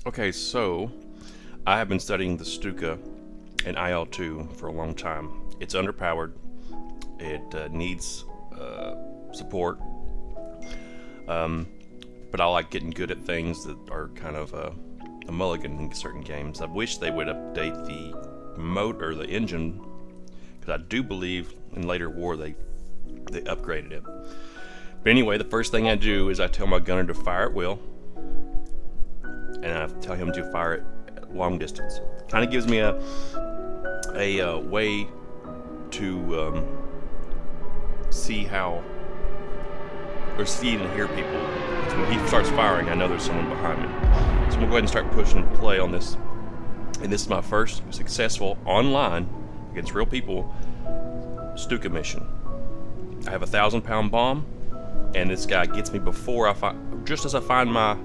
Okay, so I have been studying the Stuka and IL2 for a long time. It's underpowered. It needs support, but I like getting good at things that are kind of a mulligan in certain games. I wish they would update the motor, the engine, because I do believe in later war they upgraded it. But anyway, the first thing I do is I tell my gunner to fire at will, and I tell him to fire it at long distance. Kind of gives me a way to see how, or see and hear people. So when he starts firing, I know there's someone behind me. So I'm gonna go ahead and start pushing play on this. And this is my first successful online against real people Stuka mission. I have a 1,000-pound bomb, and this guy gets me before just as I find my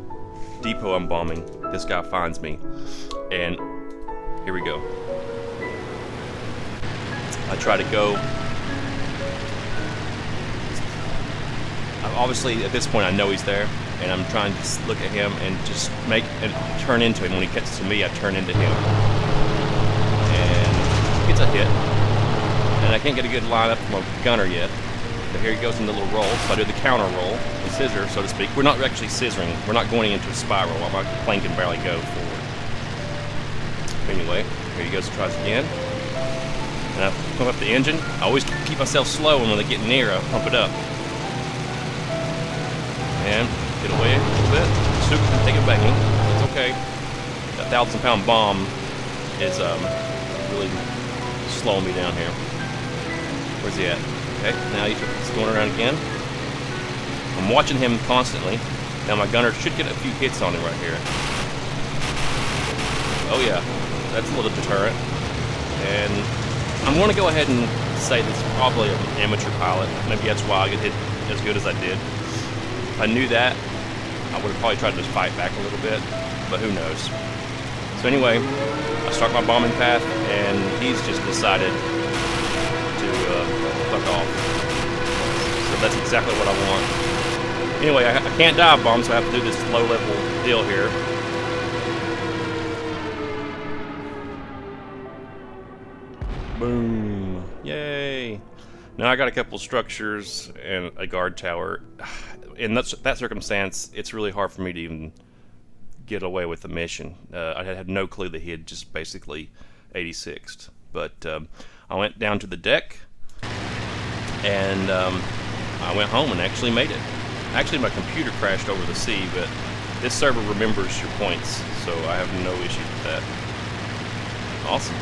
depot I'm bombing. This guy finds me, and here we go. I try to go. Obviously, at this point, I know he's there, and I'm trying to look at him and just turn into him. When he gets to me, I turn into him, and gets a hit. And I can't get a good line up from a gunner yet. But here he goes in the little roll, so I do the counter roll, the scissor, so to speak. We're not actually scissoring. We're not going into a spiral. My plane can barely go forward. Anyway, here he goes, tries again. And I pump up the engine. I always keep myself slow, and when they get near, I pump it up. And get away a little bit. Stuka can take a banging. It's okay. That 1,000-pound bomb is really slowing me down here. Where's he at? Okay, now he's going around again. I'm watching him constantly. Now my gunner should get a few hits on him right here. Oh yeah, that's a little deterrent. And I'm going to go ahead and say this is probably an amateur pilot. Maybe that's why I get hit as good as I did. If I knew that, I would have probably tried to fight back a little bit, but who knows. So anyway, I start my bombing path, and he's just decided to fuck off. So that's exactly what I want. Anyway, I can't dive bomb, so I have to do this low-level deal here. Boom. Yay. Now I got a couple structures and a guard tower. In that circumstance, it's really hard for me to even get away with the mission. I had no clue that he had just basically 86'd. But I went down to the deck, and I went home and actually made it. Actually, my computer crashed over the sea, but this server remembers your points, so I have no issues with that. Awesome.